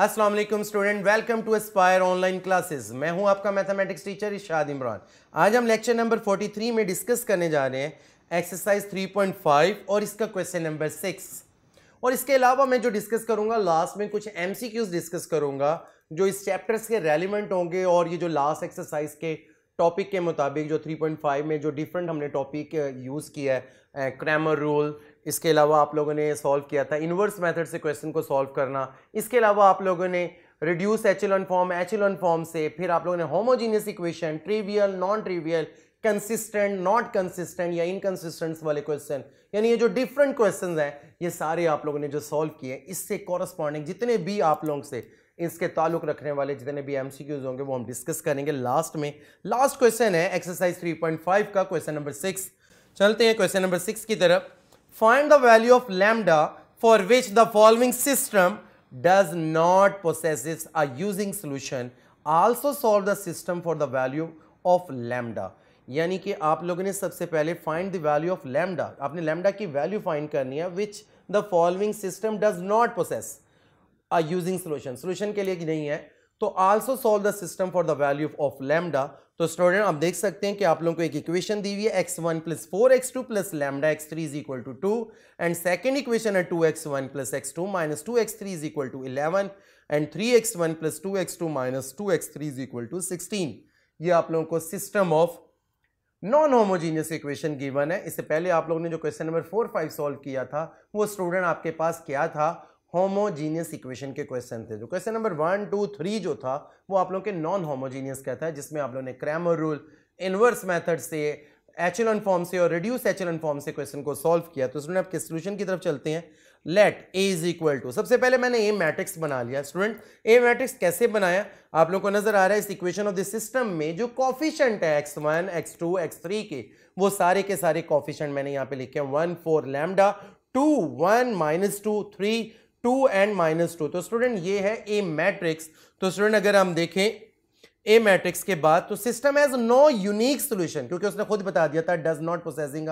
अस्सलाम वालेकुम student, welcome to aspire online classes. मैं हूं आपका मैथमेटिक्स टीचर इरशाद इमरान। आज हम लेक्चर नंबर 43 में डिस्कस करने जा रहे हैं एक्सरसाइज 3.5 और इसका क्वेश्चन नंबर 6। और इसके अलावा मैं जो डिस्कस करूंगा लास्ट में कुछ एमसीक्यूज डिस्कस करूंगा जो इस चैप्टर्स के रेलिवेंट होंगे और ये जो लास्ट एक्सरसाइज के टॉपिक के मुताबिक जो 3.5 में जो डिफरेंट हमने टॉपिक यूज़ किया है, क्रैमर रूल, इसके अलावा आप लोगों ने सॉल्व किया था इन्वर्स मेथड से क्वेश्चन को सॉल्व करना, इसके अलावा आप लोगों ने रिड्यूस एचेलॉन फॉर्म से, फिर आप लोगों ने homogeneous equation, trivial, non trivial, consistent, not consistent या इनकंसिस्टेंट वाले क्वेश्चन, यानी ये जो डिफरेंट क्वेश्चंस हैं ये सारे आप लोगों ने जो सॉल्व किए, इससे कॉरस्पॉन्डिंग जितने भी आप लोगों से इसके ताल्लुक रखने वाले जितने भी एमसीक्यूज होंगे वो हम डिस्कस करेंगे लास्ट में। लास्ट क्वेश्चन है एक्सरसाइज 3.5 का क्वेश्चन नंबर 6। चलते हैं क्वेश्चन नंबर 6 की तरफ। Find the value of lambda for which the following system does not possesses a using solution, also solve the system for the value of lambda. यानी कि आप लोगों ने सबसे पहले find the value of lambda, आपने लैम्डा की value find करनी है which the following system does not possess using solution के लिए कि नहीं है, तो also solve the system for the value of lambda. तो स्टूडेंट आप देख सकते हैं कि आप लोगों को एक इक्वेशन दी हुई है x1 प्लस 4x2 प्लस lambda x3 is equal to 2 and second equation है 2x1 plus x2 minus 2x3 is equal to 11 and 3x1 plus 2x2 minus 2x3 is equal to 16। ये आप लोगों को system of non homogeneous equation given है। इससे पहले आप लोगों ने जो क्वेश्चन नंबर 4, 5 सॉल्व किया था वो स्टूडेंट आपके पास क्या था, होमोजीनियस इक्वेशन के क्वेश्चन थे। जो क्वेश्चन नंबर 1, 2, 3 जो था वो आप लोगों के नॉन होमोजीनियस कहता है, जिसमें आप लोगों ने क्रैमर रूल, इनवर्स मेथड से, एचेलॉन फॉर्म से और रिड्यूस एचेलॉन फॉर्म से क्वेश्चन को सॉल्व किया। तो स्टूडेंट आपके सॉल्यूशन की तरफ चलते हैं। Let A is equal to, सबसे पहले मैंने ए मैट्रिक्स बना लिया। स्टूडेंट ए मैट्रिक्स कैसे बनाया, आप लोगों को नजर आ रहा है इस इक्वेशन ऑफ दिस सिस्टम में जो कोफिशिएंट है x1, x2, x3 के, वो सारे के सारे कोफिशिएंट मैंने यहाँ पे लिखे हैं 1, 4 लैम्डा, 2, 1, -2, 3, 2 एंड -2। तो स्टूडेंट ये है ए मैट्रिक्स। तो स्टूडेंट अगर हम देखें ए मैट्रिक्स के बाद तो system has no unique solution, क्योंकि उसने खुद बता दिया था does not possessing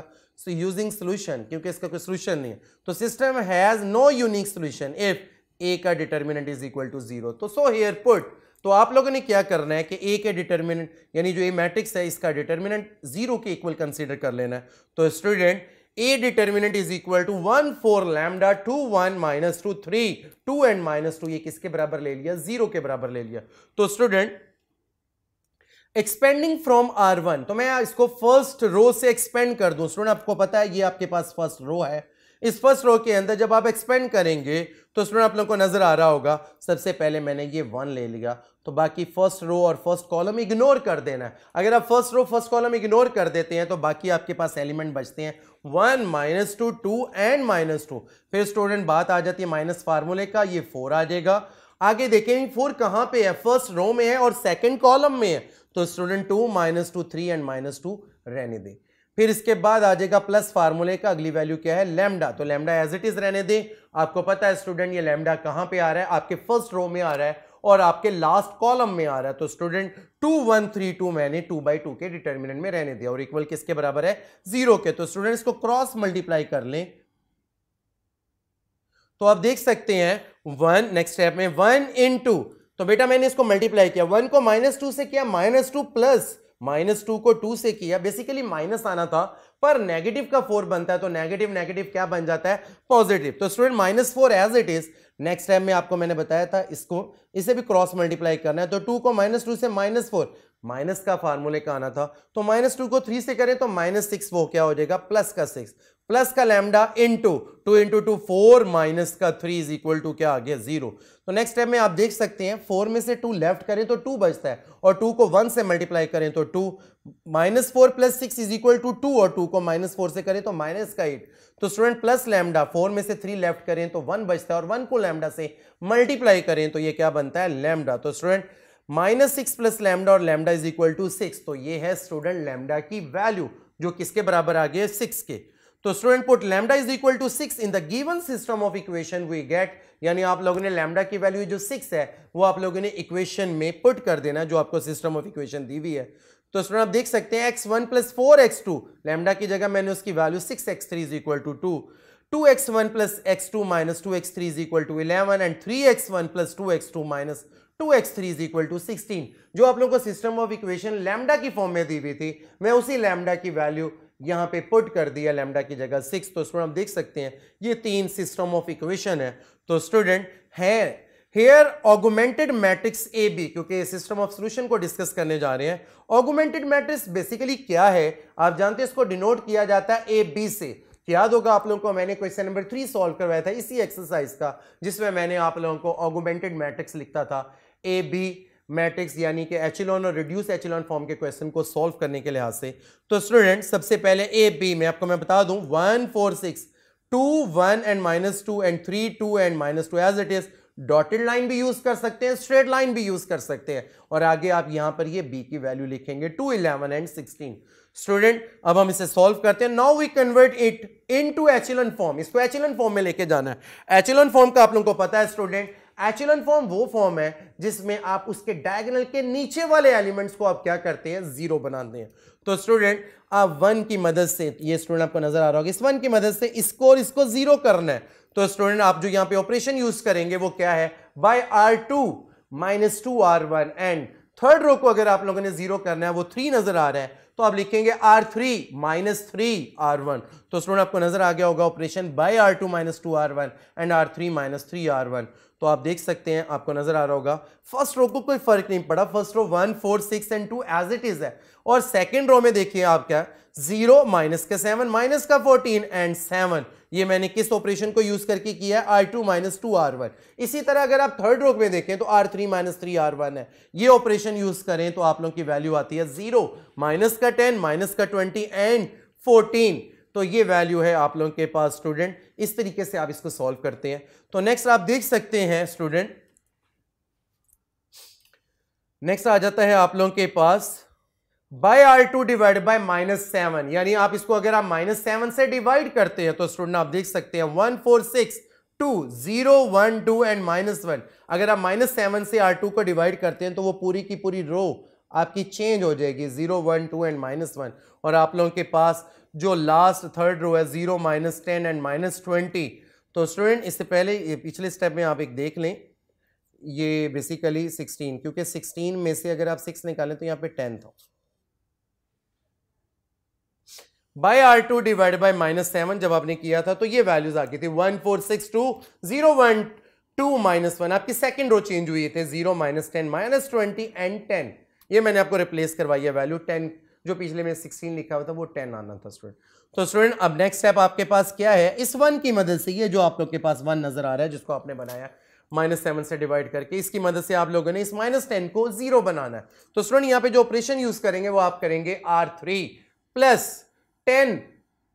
using solution, क्योंकि इसका कोई सॉल्यूशन नहीं है। तो system has no unique solution if A का डिटरमिनेंट इज इक्वल टू 0। तो सो हियर पुट, तो आप लोगों ने क्या करना है कि ए के डिटरमिनेंट यानी जो ए मैट्रिक्स है इसका डिटरमिनेंट 0 के इक्वल कंसीडर कर लेना है। तो student A determinant is equal to 1, 4 lambda, 2, 1, -2, 3, 2 and -2, ये किसके बराबर ले लिया, 0 के बराबर ले लिया। तो स्टूडेंट एक्सपेंडिंग फ्रॉम R1, तो मैं इसको फर्स्ट रो से एक्सपेंड कर दूं। स्टूडेंट आपको पता है ये आपके पास फर्स्ट रो है, इस फर्स्ट रो के अंदर जब आप एक्सपेंड करेंगे तो स्टूडेंट आप लोगों को नजर आ रहा होगा सबसे पहले मैंने ये 1 ले लिया, तो बाकी फर्स्ट रो और फर्स्ट कॉलम इग्नोर कर देना है। अगर आप first row first column ignore कर देते हैं तो बाकी आपके पास एलिमेंट बचते हैं 1, -2, 2 एंड -2। फिर स्टूडेंट बात आ जाती है माइनस फार्मूले का, ये 4 आ जाएगा। आगे देखेंगे 4 कहां पे है, फर्स्ट रो में है और सेकंड कॉलम में है। तो स्टूडेंट 2, -2, 3 एंड -2 रहने दे। फिर इसके बाद आ जाएगा प्लस फार्मूले का, अगली वैल्यू क्या है, लैम्डा। तो लैम्डा एज इट इज रहने दे। आपको पता है स्टूडेंट ये लैम्डा कहां पे आ रहा है, आपके फर्स्ट रो में आ रहा है और आपके लास्ट कॉलम में आ रहा है। तो स्टूडेंट 2, 1, 3, 2 मैंने 2/2 के डिटरमिनेंट में रहने दिया और इक्वल किसके बराबर है, 0 के। तो स्टूडेंट इसको क्रॉस मल्टीप्लाई कर लें तो आप देख सकते हैं 1, नेक्स्ट स्टेप में 1 into, तो बेटा मैंने इसको मल्टीप्लाई किया, 1 को -2 से किया, -2 प्लस -2 को 2 से किया, बेसिकली माइनस आना था पर नेगेटिव का 4 बनता है तो नेगेटिव नेगेटिव क्या बन जाता है, पॉजिटिव। तो student -4 as it is. Next time में आपको मैंने बताया था इसको इसे भी क्रॉस मल्टीप्लाई करना है। तो 2 को -2 से -4, माइनस का फार्मूले का आना था, तो -2 को 3 से करें तो -6, वो क्या हो जाएगा, प्लस का 6, प्लस का लैम्डा इंटू 2 × 2 4 माइनस का 3 इज इक्वल टू क्या आ गया, 0। तो नेक्स्ट टाइम में आप देख सकते हैं 4 में से 2 लेफ्ट करें तो 2 बचता है और 2 को 1 से मल्टीप्लाई करें तो 2, -4 प्लस 6 इज इक्वल टू 2 और 2 को -4 से करें तो -8। तो स्टूडेंट प्लस लैम्डा, 4 में से 3 लेफ्ट करें तो 1 बचता है और 1 को लैम्डा से मल्टीप्लाई करें तो ये क्या बनता है, लैम्डा। तो स्टूडेंट -6 प्लस लैम्डा और लैम्डा इज इक्वल टू 6। तो ये है स्टूडेंट लैम्डा की वैल्यू जो किसके बराबर आ गई, 6 के। तो student put lambda is equal to 6 in the given system of equation we get, यानी आप लोगों ने लैम्डा की वैल्यू जो 6 है वो आप लोगों ने इक्वेशन में पुट कर देना जो आपको सिस्टम ऑफ इक्वेशन दी हुई है। तो स्टूडेंट आप देख सकते हैं x1 + 4x2, लैम्डा की जगह मैंने उसकी value 6x3 is equal to 2, 2x1 plus x2 minus 2x3 is equal to 11 and 3x1 plus 2x2 minus 2x3 is equal to 16। जो आप लोगों को सिस्टम ऑफ इक्वेशन लैम्डा की फॉर्म में दी हुई थी, मैं उसी लैम्डा की वैल्यू यहां पे पुट कर दिया, लैम्डा की जगह 6। तो स्टूडेंट आप देख सकते हैं ये 3 सिस्टम ऑफ इक्वेशन है। तो स्टूडेंट है here augmented matrix A B, क्योंकि सिस्टम ऑफ सॉल्यूशन को डिस्कस करने जा रहे हैं। ऑगुमेंटेड मैट्रिक्स बेसिकली क्या है आप जानते हैं, इसको डिनोट किया जाता है ए बी से। याद होगा आप लोगों को मैंने क्वेश्चन नंबर 3 सॉल्व करवाया था इसी एक्सरसाइज का, जिसमें मैंने आप लोगों को ऑगुमेंटेड मैट्रिक्स लिखता था ए बी मैट्रिक्स, यानी कि एचिलॉन और रिड्यूस एचिलॉन फॉर्म के क्वेश्चन को सॉल्व करने के लिहाज से। तो स्टूडेंट सबसे पहले ए बी में आपको मैं बता दूं 1 4 6 2 1 and -2 and 3 2 and -2 as it is. Dotted line भी यूज कर सकते हैं, स्ट्रेट लाइन भी यूज कर सकते हैं, और आगे आप यहां पर ये b की वैल्यू लिखेंगे 2 11 एंड 16। स्टूडेंट अब हम इसे सॉल्व करते हैं। Now we convert it into echelon form, इसको एचिलन फॉर्म में लेके जाना है। एचिलन फॉर्म का आप लोगों को पता है स्टूडेंट, एचिलन फॉर्म वो फॉर्म है जिसमें आप उसके डायगोनल के नीचे वाले एलिमेंट्स को आप क्या करते हैं, जीरो बनाते हैं। तो स्टूडेंट आप 1 की मदद से, ये स्टूडेंट आपको नजर आ रहा होगा, इस 1 की मदद से इसको और इसको जीरो करना है। तो स्टूडेंट आप जो यहां पे ऑपरेशन यूज करेंगे वो क्या है, by R2 minus 2R1, and third row को अगर आप लोगों ने जीरो करना है, वो 3 नजर आ रहा है, तो आप लिखेंगे R3 माइनस 3R1। तो स्टूडेंट आपको नजर आ गया होगा operation by R2 minus 2R1 and R3 minus 3R1। तो आप देख सकते हैं, आपको नजर आ रहा होगा फर्स्ट रो को कोई फर्क नहीं पड़ा, first row 1 4 6 and 2 as it is है, और सेकंड रो में देखिए आप क्या, 0 माइनस का 7 माइनस का 14 एंड 7, ये मैंने किस ऑपरेशन को यूज करके किया है, R2 माइनस 2R1। इसी तरह अगर आप थर्ड रो में देखें तो R3 माइनस 3R1 है, ये ऑपरेशन यूज करें तो आप लोगों की वैल्यू आती है 0 माइनस का 10 माइनस का 20 एंड 14। तो ये वैल्यू है आप लोगों के पास स्टूडेंट, इस तरीके से आप इसको सॉल्व करते हैं। तो नेक्स्ट आप देख सकते हैं स्टूडेंट, नेक्स्ट आ जाता है आप लोगों के पास बाय R2 डिवाइड बाय -7, यानी आप इसको अगर आप -7 से डिवाइड करते हैं तो स्टूडेंट आप देख सकते हैं 1 4 6 2 0 1 2 एंड -1। अगर आप -7 से R2 को डिवाइड करते हैं तो वो पूरी की पूरी रो आपकी चेंज हो जाएगी, 0 1 2 एंड -1, और आप लोगों के पास जो लास्ट थर्ड रो है 0 -10 एंड -20। तो स्टूडेंट इससे पहले ये पिछले स्टेप में आप एक देख लें, ये बेसिकली 16, क्योंकि 16 में से अगर आप 6 निकालें तो यहाँ पे 10 था। बाय R2 डिवाइड बाय -7 जब आपने किया था तो ये वैल्यूज आ गई थी 1 4 6 2 0 1 2 -1, आपकी सेकंड रो चेंज हुई थे 0 -10 -20 एंड 10। ये मैंने आपको रिप्लेस करवाई है वैल्यू 10, जो पिछले में 16 लिखा हुआ था वो 10 आना था स्टूडेंट। तो स्टूडेंट अब नेक्स्ट स्टेप आपके पास क्या है, इस 1 की मदद से, ये जो आप लोग के पास 1 नजर आ रहा है जिसको आपने बनाया -7 से डिवाइड करके, इसकी मदद से आप लोगों ने इस -10 को 0 बनाना है। तो स्टूडेंट यहाँ पे जो ऑपरेशन यूज करेंगे वो आप करेंगे R3 प्लस 10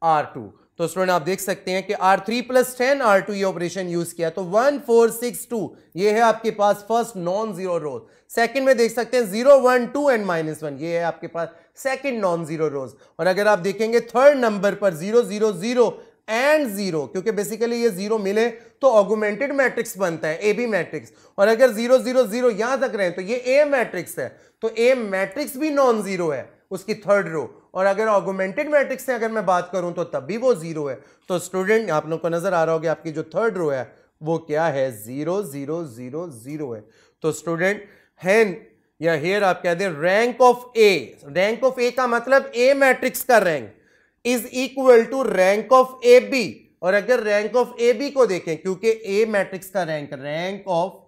R2। तो स्टूडेंट आप देख सकते हैं कि R3 प्लस 10 R2 ये ऑपरेशन यूज किया, तो 1 4 6 2 ये है आपके पास first non zero rows. Second में देख सकते हैं 0 1 2 एंड -1, ये है आपके पास सेकंड नॉन जीरो रोज। और अगर आप देखेंगे थर्ड नंबर पर 0 0 0 एंड 0, क्योंकि बेसिकली ये 0 मिले तो ऑगुमेंटेड मैट्रिक्स बनता है, ए बी मैट्रिक्स, और अगर 0 0 0 यहां तक रहे तो ये ए मैट्रिक्स है, तो ए मैट्रिक्स भी नॉन जीरो है उसकी थर्ड रो, और अगर ऑगुमेंटेड मैट्रिक्स से अगर मैं बात करूं तो तब भी वो 0 है। तो स्टूडेंट आप लोग को नजर आ रहा होगा आपकी जो थर्ड रो है वो क्या है, 0 0 0 0 है। तो स्टूडेंट हैन या हेयर आप कह दें rank of A, rank of A का मतलब ए मैट्रिक्स का rank is equal to rank of A B, और अगर रैंक ऑफ ए बी को देखें, क्योंकि ए मैट्रिक्स का रैंक ऑफ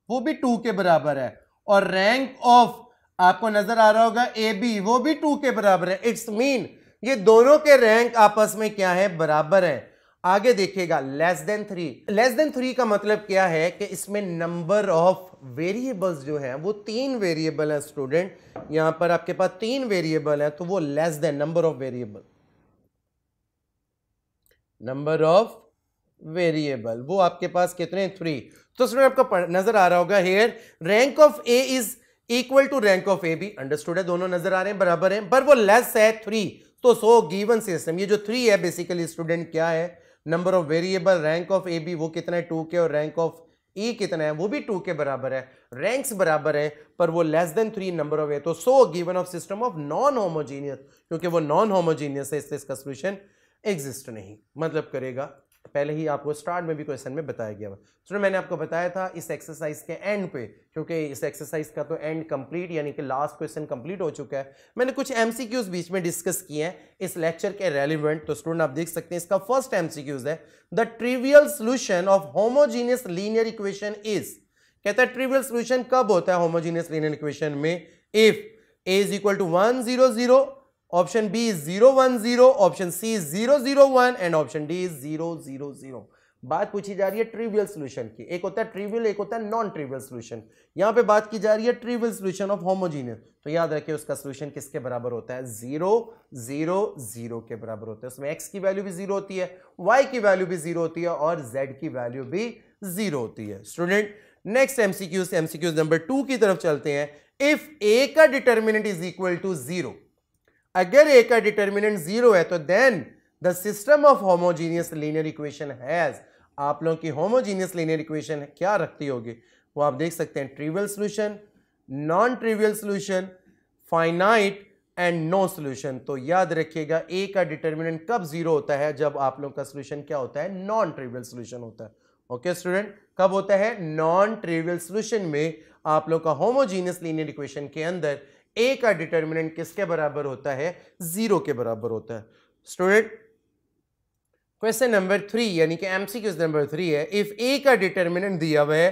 वो भी 2 के बराबर है, और रैंक ऑफ आपको नजर आ रहा होगा ए बी वो भी 2 के बराबर है। इट्स मीन ये दोनों के रैंक आपस में क्या है, बराबर है। आगे देखिएगा लेस देन 3, लेस देन 3 का मतलब क्या है कि इसमें नंबर ऑफ वेरिएबल्स जो है वो 3 वेरिएबल है स्टूडेंट, यहां पर आपके पास 3 वेरिएबल है, तो वो less than number of variable, number of variable वो आपके पास कितने, 3। तो स्टूडेंट आपको नजर आ रहा होगा here rank of A is equal to rank of A B, understood है, दोनों नजर आ रहे हैं बराबर हैं, पर वो लेस है 3। तो सो गिवन सिस्टम, ये जो 3 है बेसिकली स्टूडेंट क्या है, number of variable, rank of A B वो कितना है 2 के, और रैंक ऑफ ई कितना है वो भी 2 के बराबर है, रैंक्स बराबर है, पर वो लेस देन 3 नंबर ऑफ ए। तो so given of system of non homogeneous, क्योंकि वो नॉन होमोजीनियस है इसलिए इसका सॉल्यूशन एग्जिस्ट नहीं, मतलब करेगा। पहले ही आपको स्टार्ट में भी क्वेश्चन में बताया गया। तो मैंने आपको बताया था इस एक्सरसाइज के एंड पे, क्योंकि इस एक्सरसाइज का तो एंड कंप्लीट यानी कि लास्ट क्वेश्चन कंप्लीट हो चुका है, मैंने कुछ एमसीक्यूज बीच में डिस्कस किए हैं इस लेक्चर के रेलिवेंट। तो स्टूडेंट आप देख सकते हैं इसका फर्स्ट एमसीक्यूज है, the trivial solution of homogeneous linear equation is. कहता है ट्रिवियल सोल्यूशन कब होता है होमोजीनियस लीनियर इक्वेशन में, if a is equal to 1 0 0, option B is 0 1 0, option C is 0 0 1 and option D is 0 0 0। बात पूछी जा रही है ट्रिवियल सॉल्यूशन की, एक होता है ट्रिवियल, एक होता है नॉन ट्रिवियल सॉल्यूशन। यहां पे बात की जा रही है ट्रिवियल सॉल्यूशन ऑफ होमोजीनियस, तो याद रखिए उसका सॉल्यूशन किसके बराबर होता है, 0 0 0 के बराबर होता है। उसमें x की वैल्यू भी 0 होती है, y की वैल्यू भी 0 होती है और z की वैल्यू भी 0 होती है। स्टूडेंट नेक्स्ट एमसीक्यूज नंबर 2 की तरफ चलते हैं। इफ a का डिटर्मिनेंट इज इक्वल टू 0, अगर a का डिटर्मिनेंट 0 है तो then the system of homogeneous linear equation has, आप लोगों की होमोजीनियस लीनियर इक्वेशन क्या रखती होगी, वो आप देख सकते हैं trivial solution, non trivial solution, finite and no solution. तो याद रखिएगा a का डिटर्मिनेंट कब 0 होता है, जब आप लोगों का सॉल्यूशन क्या होता है, नॉन ट्रिवियल सॉल्यूशन होता है। ओके स्टूडेंट, कब होता है, नॉन ट्रिवियल सॉल्यूशन में आप लोग का होमोजीनियस लीनियर इक्वेशन के अंदर a का डिटर्मिनेंट किसके बराबर होता है, 0 के बराबर होता है। स्टूडेंट क्वेश्चन नंबर 3 यानी कि एमसीक्यूज नंबर 3 है, इफ a का डिटर्मिनेंट दिया हुआ है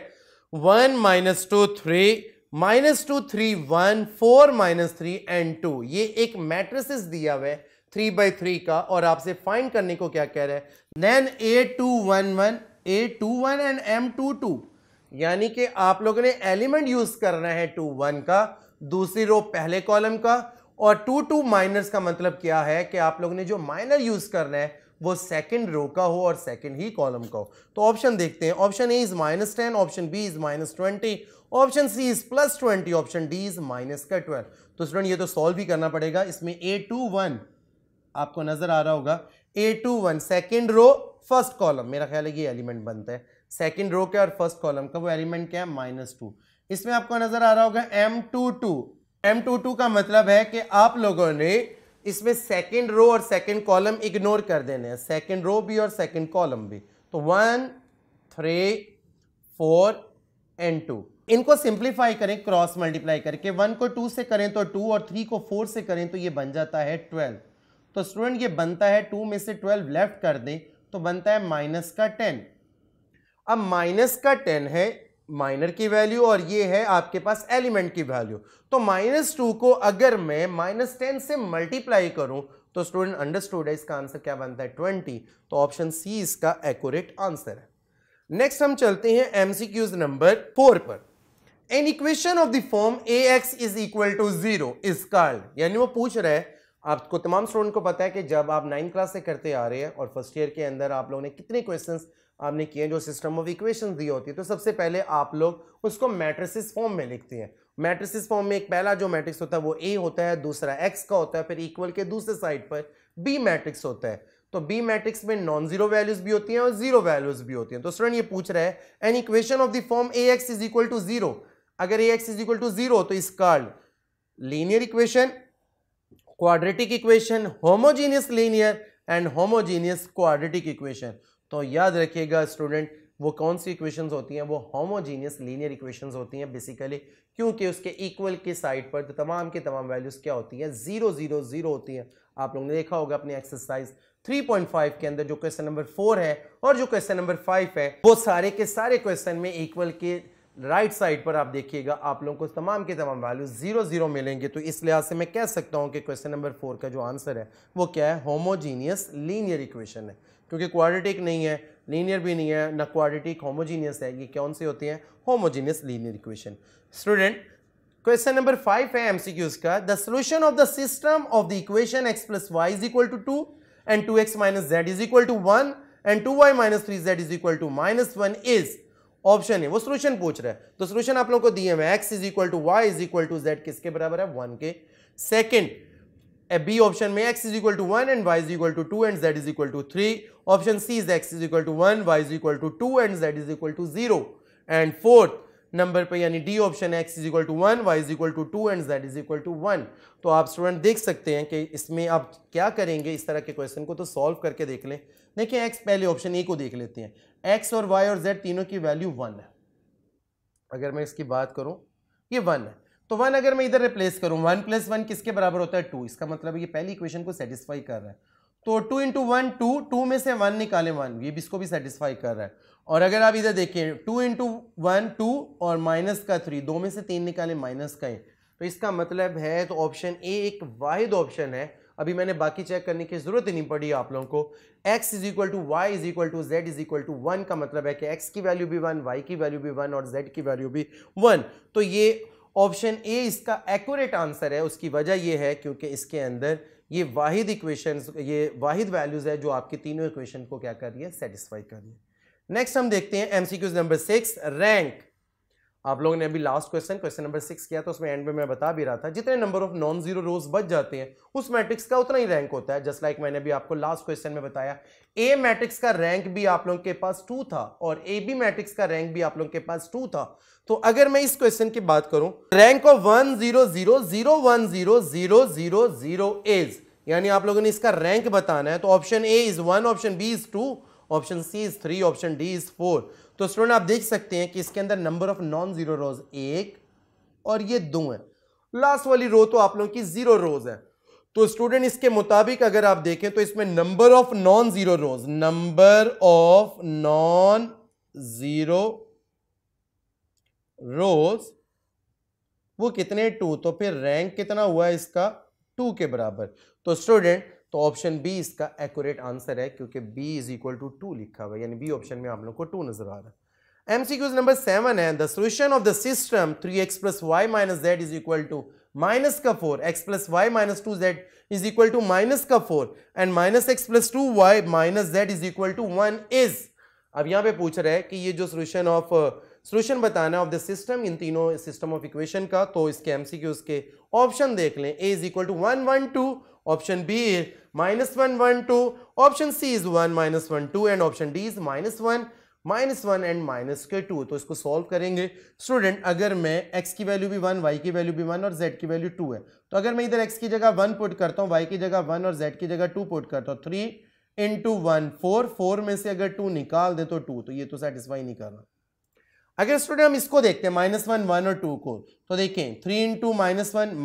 1 -2 3 -2 3 1 4 -3 एंड 2, ये एक मैट्रिसेस दिया हुआ है 3/3 का, और आपसे फाइंड करने को क्या कह रहा है, then A211 A21 and M22, यानी कि आप लोगों ने एलिमेंट यूज करना है 21 का, दूसरी रो पहले कॉलम का, और 22 माइनस का मतलब क्या है कि आप लोगों ने जो माइनर यूज करना है वो सेकंड रो का हो और सेकंड ही कॉलम का हो। तो ऑप्शन देखते हैं, option A is -10, option B is -20, option C is +20, option D is -12। तो स्टूडेंट ये तो सॉल्व भी करना पड़ेगा। इसमें A21 आपको नजर आ रहा होगा, A21 second row first column, मेरा ख्याल है ये एलिमेंट बनता है सेकंड रो के और फर्स्ट कॉलम का, वो एलिमेंट क्या है, -2। इसमें आपको नजर आ रहा होगा M22 का मतलब है कि आप लोगों ने इसमें सेकंड रो और सेकंड कॉलम इग्नोर कर देने हैं, सेकंड रो भी और सेकंड कॉलम भी। तो 1 3 4 एंड 2, इनको सिंप्लीफाई करें क्रॉस मल्टीप्लाई करके, 1 को 2 से करें तो 2 और 3 को 4 से करें तो ये बन जाता है 12। तो स्टूडेंट ये बनता है 2 में से 12 लेफ्ट कर दें तो बनता है -10। अब -10 है माइनर की वैल्यू और ये है आपके पास एलिमेंट की वैल्यू। तो -2 को अगर मैं -10 से मल्टीप्लाई करूं तो स्टूडेंट अंडरस्टूड है, इसका आंसर क्या बनता है, 20। तो ऑप्शन सी इसका एक्यूरेट आंसर है। नेक्स्ट हम चलते हैं एमसीक्यूज नंबर 4 पर। An equation of the form ax is equal to 0 is called, यानी वो पूछ रहे हैं, आपको तमाम स्टूडेंट को पता है कि जब आप 9th क्लास से करते आ रहे हैं और फर्स्ट ईयर के अंदर आप लोगों ने कितने क्वेश्चंस आपने किए जो सिस्टम ऑफ इक्वेशंस दी होती है, तो सबसे पहले आप लोग उसको मैट्रिसेस फॉर्म में लिखते हैं। मैट्रिसेस फॉर्म में एक पहला जो मैट्रिक्स होता है वो A होता है, दूसरा X का होता है, फिर इक्वल के दूसरे साइड पर B मैट्रिक्स होता है। तो B मैट्रिक्स में नॉन जीरो वैल्यूज भी होती हैं और जीरो वैल्यूज भी होती हैं। तो स्टूडेंट ये पूछ रहा है an equation of the form ax is equal to 0, अगर ax इज इक्वल टू 0 तो is called linear equation, quadratic equation, homogeneous linear and homogeneous quadratic equation. तो याद रखिएगा स्टूडेंट वो कौन सी इक्वेशंस होती हैं, वो होमोजीनियस लीनियर इक्वेशंस होती हैं बेसिकली, क्योंकि उसके इक्वल के साइड पर तो तमाम की तमाम वैल्यूज क्या होती हैं, 0 0 0 होती हैं। आप लोगों ने देखा होगा अपनी एक्सरसाइज 3.5 के अंदर जो क्वेश्चन नंबर 4 है और जो क्वेश्चन नंबर 5 है, वो सारे के सारे क्वेश्चन में इक्वल के राइट साइड पर आप देखिएगा आप लोगों को तमाम के तमाम वैल्यूज 0 0 मिलेंगे। तो इस लिहाज से मैं कह सकता हूं कि क्वेश्चन नंबर 4 का जो आंसर है वो क्या है, होमोजीनियस लीनियर इक्वेशन है, क्योंकि क्वाड्रेटिक नहीं है, लीनियर भी नहीं है, ना क्वाड्रेटिक, होमोजीनियस है। ये कौन सी होती है, homogeneous linear equation. Student question number 5 है एमसीक्यूज का, the solution of the system of the equation x + y is equal to 2 and 2x - z is equal to 1 and 2y - 3z is equal to -1 is, option है वो solution पूछ रहा है। तो solution आप लोगों को दिए हैं, x is equal to y is equal to z किसके बराबर है, 1 के। सेकंड बी ऑप्शन में x is equal to 1 and y is equal to 2 and z is equal to 3। Option C is x is equal to 1, y is equal to 2 and z is equal to 0। And fourth number पे, यानी D option है x is equal to 1, y is equal to 2 and z is equal to 1। तो आप student देख सकते हैं कि इसमें आप क्या करेंगे, इस तरह के क्वेश्चन को तो सॉल्व करके देख लें। देखिए x, पहले ऑप्शन ए को देख लेते हैं, x और y और z तीनों की वैल्यू 1 है। अगर मैं इसकी बात करूं, ये 1 है, तो 1 अगर मैं इधर रिप्लेस करूं, 1 प्लस 1 किसके बराबर होता है 2, इसका मतलब ये पहली इक्वेशन को सेटिस्फाई कर रहा है। तो 2 इंटू 1 2, 2 में से 1 निकालें 1, ये भी इसको भी सेटिस्फाई कर रहा है। और अगर आप इधर देखें 2 इंटू 1 2 और माइनस का 3, 2 में से 3 निकालें माइनस का 1, तो इसका मतलब है तो ऑप्शन ए एक वाहिद ऑप्शन है। अभी मैंने बाकी चेक करने की जरूरत ही नहीं पड़ी आप लोगों को। x is equal to y is equal to z is equal to 1 का मतलब है कि x की वैल्यू भी 1, y की वैल्यू भी 1 और z की वैल्यू भी 1। तो ये ऑप्शन ए इसका एक्यूरेट आंसर है। उसकी वजह ये है क्योंकि इसके अंदर ये वाहिद इक्वेशंस, ये वाहिद वैल्यूज है जो आपकी तीनों इक्वेशन को क्या कर रही है, सेटिस्फाई कर रही है। नेक्स्ट हम देखते हैं एमसीक्यूज नंबर 6, रैंक। आप लोगों ने अभी लास्ट क्वेश्चन नंबर 6 किया, तो उसमें एंड में मैं बता भी रहा था जितने नंबर ऑफ नॉन जीरो रोज बच जाते हैं उस मैट्रिक्स का उतना ही रैंक होता है। जस्ट लाइक मैंने भी आपको लास्ट क्वेश्चन में बताया, ए मैट्रिक्स का रैंक भी आप लोगों के पास 2 था और ए बी मैट्रिक्स का रैंक भी आप लोगों के पास 2 था। तो अगर मैं इस क्वेश्चन की बात करूं, रैंक ऑफ 1 0 0 0 1 0 0 0 0 इज, यानी आप लोगों ने इसका रैंक बताना है। तो option A is 1, option B is 2, option C is 3, option D is 4। तो स्टूडेंट आप देख सकते हैं कि इसके अंदर नंबर ऑफ नॉन जीरो रोज 1 और ये 2 है। लास्ट वाली रो तो आप लोगों की 0 रोज है। तो स्टूडेंट इसके मुताबिक अगर आप देखें तो इसमें number of non zero rose, number of non zero रोज वो कितने 2, तो फिर रैंक कितना हुआ इसका 2 के बराबर। तो स्टूडेंट तो ऑप्शन बी इसका एक्यूरेट आंसर है क्योंकि बी इज इक्वल टू 2 लिखा हुआ है, यानी बी ऑप्शन में आप लोग को 2 नजर आ रहा है। एमसीक्यूज नंबर 7 है, the solution of the system 3x plus y minus z is equal to minus का 4, x plus y minus 2z is equal to minus का 4 and minus x plus 2y minus z is equal to 1 is. अब यहां पे पूछ रहा है कि ये जो सॉल्यूशन बताना ऑफ द सिस्टम, इन तीनों सिस्टम ऑफ इक्वेशन का, तो इसके एमसीक्यूज के ऑप्शन देख लें। A is equal to 1 1 2, option B is -1 1 2, option C is 1 -1 2 and option D is -1 and -2। तो इसको सॉल्व करेंगे स्टूडेंट। अगर मैं x की वैल्यू भी 1, y की वैल्यू भी 1 और z की वैल्यू 2 है, तो अगर मैं इधर x की जगह 1 पुट करता हूं, y की जगह 1 और z की जगह 2 पुट करता हूं, 3 इंटू 1 4, 4 में से अगर 2 निकाल दे तो 2, तो ये तो सेटिस्फाई नहीं कर रहा। अगर स्टूडेंट हम इसको देखते हैं -1 1 और 2 को, तो देखें 3 इंटू -1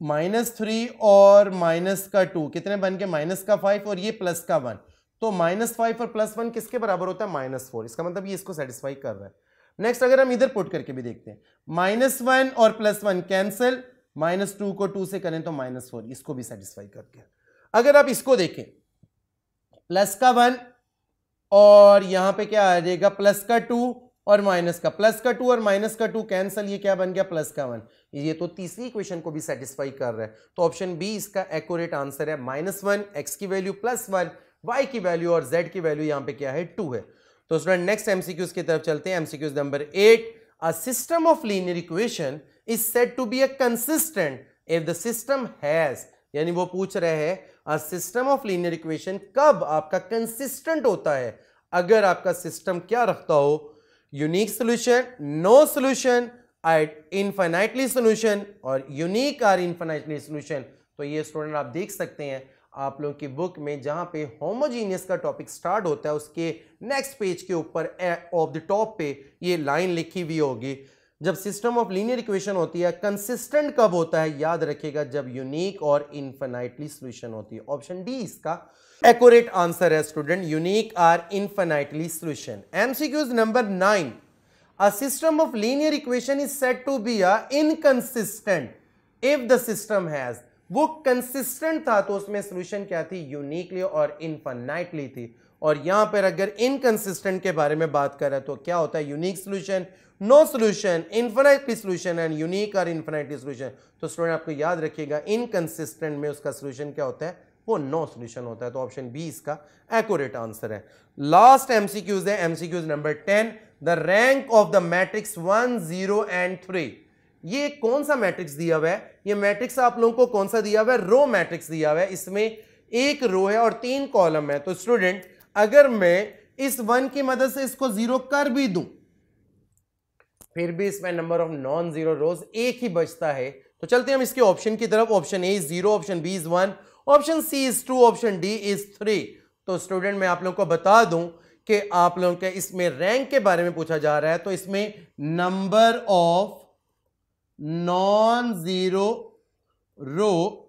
-3 और माइनस का 2 कितने बन के -5 और ये प्लस का 1, तो -5 और +1 किसके बराबर होता है, -4। इसका मतलब ये इसको सेटिस्फाई कर रहा है। नेक्स्ट अगर हम इधर पुट करके भी देखते हैं, -1 और +1 कैंसिल, -2 को 2 से करें तो -4, इसको भी सेटिस्फाई करके। अगर आप इसको देखें, प्लस का 1 और यहां पे क्या आ जाएगा, प्लस का 2 और माइनस का, प्लस का 2 और माइनस का 2 कैंसिल, ये क्या बन गया, प्लस का 1। ये तो तीसरी इक्वेशन को भी सेटिस्फाई कर रहा है। तो ऑप्शन बी इसका एक्यूरेट आंसर है, -1, x की वैल्यू +1, y की वैल्यू और z की वैल्यू यहां पे क्या है, 2 है। तो स्टूडेंट नेक्स्ट एमसीक्यूज की तरफ चलते हैं। MCQs number 8, a system of linear equation is said to be a consistent if the system has, यानी वो पूछ रहे हैं a system of linear equation कब आपका कंसिस्टेंट होता है, अगर आपका सिस्टम क्या रखता हो, unique solution, no solution, infinitely solution और यूनिक और इनफाइनाइटली सोल्यूशन। तो ये स्टूडेंट आप देख सकते हैं आप लोगों की बुक में जहां पे होमोजीनियस का टॉपिक स्टार्ट होता है, उसके नेक्स्ट पेज के ऊपर ऑफ द टॉप पे ये लाइन लिखी हुई होगी। जब सिस्टम ऑफ लीनियर इक्वेशन होती है, कंसिस्टेंट कब होता है, याद रखिएगा जब यूनिक और इनफाइनाइटली सोल्यूशन होती है। ऑप्शन डी इसका एक्यूरेट आंसर है स्टूडेंट, यूनिक और infinitely solution. MCQs number 9, a system of linear equation is said to be a inconsistent if the system has, वो कंसिस्टेंट था तो उसमें सोल्यूशन क्या थी, यूनिकली और इनफाइनाइटली थी। और यहां पर अगर इनकंसिस्टेंट के बारे में बात करें तो क्या होता है, unique solution, no solution, infinitely solution and unique और इनफाइनाइटली सोल्यूशन। तो स्टूडेंट आपको याद रखिएगा इनकंसिस्टेंट में उसका सोल्यूशन क्या होता है, वो नो सोल्यूशन होता है। तो ऑप्शन बी इसका एक्यूरेट आंसर है। लास्ट एमसीक्यूज है, MCQs number 10, the rank of the matrix 1 0 and 3। ये कौन सा मैट्रिक्स दिया हुआ है, ये मैट्रिक्स आप लोगों को कौन सा दिया हुआ है, रो मैट्रिक्स दिया हुआ है। इसमें एक रो है और 3 कॉलम है। तो स्टूडेंट अगर मैं इस 1 की मदद से इसको 0 कर भी दूं, फिर भी इसमें नंबर ऑफ नॉन जीरो रोज एक ही बचता है। तो चलते हैं हम इसके ऑप्शन की तरफ। Option A is 0, option B is 1, option C is 2, option D is 3। तो स्टूडेंट मैं आप लोगों को बता दूं कि आप लोगों के इसमें रैंक के बारे में पूछा जा रहा है, तो इसमें नंबर ऑफ नॉन जीरो रो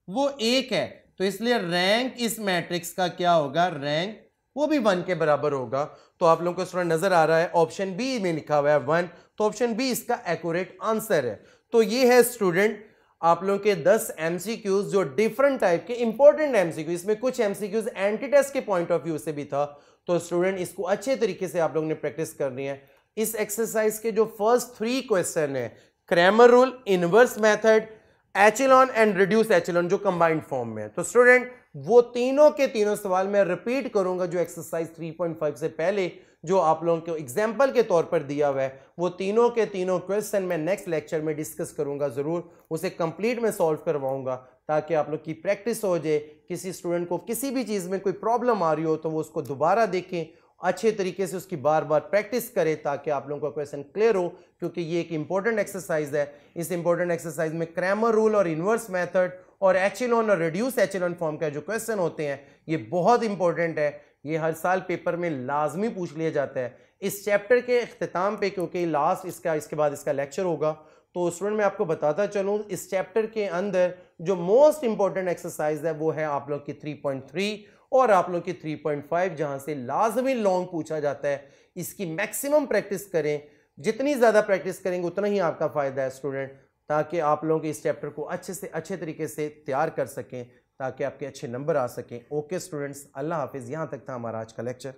वो एक है, तो इसलिए रैंक इस मैट्रिक्स का क्या होगा, रैंक वो भी 1 के बराबर होगा। तो आप लोगों को स्टूडेंट नजर आ रहा है ऑप्शन बी में लिखा हुआ है 1, तो ऑप्शन बी इसका एक्यूरेट आंसर है। तो ये है स्टूडेंट आप लोगों के 10 एमसीक्यूज जो डिफरेंट टाइप के इंपॉर्टेंट एमसीक्यू, इसमें कुछ एमसीक्यूज एंटी टेस्ट के पॉइंट ऑफ व्यू से भी था। तो स्टूडेंट इसको अच्छे तरीके से आप लोगों ने प्रैक्टिस करनी है। इस एक्सरसाइज के जो फर्स्ट 3 क्वेश्चन है, Cramer rule, inverse method, echelon and reduce echelon जो कंबाइंड फॉर्म में है, तो स्टूडेंट वो तीनों के तीनों सवाल मैं रिपीट करूंगा जो एक्सरसाइज 3.5 से पहले जो आप लोगों को एग्जाम्पल के तौर पर दिया हुआ है, वो तीनों के तीनों क्वेश्चन मैं नेक्स्ट लेक्चर में डिस्कस करूंगा, जरूर उसे कंप्लीट में सॉल्व करवाऊंगा ताकि आप लोग की प्रैक्टिस हो जाए। किसी स्टूडेंट को किसी भी चीज़ में कोई प्रॉब्लम आ रही हो तो वो उसको दोबारा देखें, अच्छे तरीके से उसकी बार बार प्रैक्टिस करें ताकि आप लोगों का क्वेश्चन क्लियर हो, क्योंकि ये एक इंपॉर्टेंट एक्सरसाइज है। इस इंपॉर्टेंट एक्सरसाइज में क्रैमर रूल और इनवर्स मेथड और एचेलॉन और रिड्यूस एचेलॉन फॉर्म का जो क्वेश्चन होते हैं ये बहुत इंपॉर्टेंट है। ये हर साल पेपर में लाजमी पूछ लिया जाता है। इस चैप्टर के अख्तिताम पे, क्योंकि लास्ट इसके बाद इसका लेक्चर होगा, तो स्टूडेंट मैं आपको बताता चलूँ इस चैप्टर के अंदर जो मोस्ट इंपॉर्टेंट एक्सरसाइज है वो है आप लोग की 3.3 और आप लोग की 3.5, जहां से लाजमी लॉन्ग पूछा जाता है। इसकी मैक्सिमम प्रैक्टिस करें, जितनी ज़्यादा प्रैक्टिस करेंगे उतना ही आपका फ़ायदा है स्टूडेंट, ताकि आप लोग इस चैप्टर को अच्छे से अच्छे तरीके से तैयार कर सकें ताकि आपके अच्छे नंबर आ सकें। ओके स्टूडेंट्स, अल्लाह हाफिज़। यहाँ तक था हमारा आज का लेक्चर।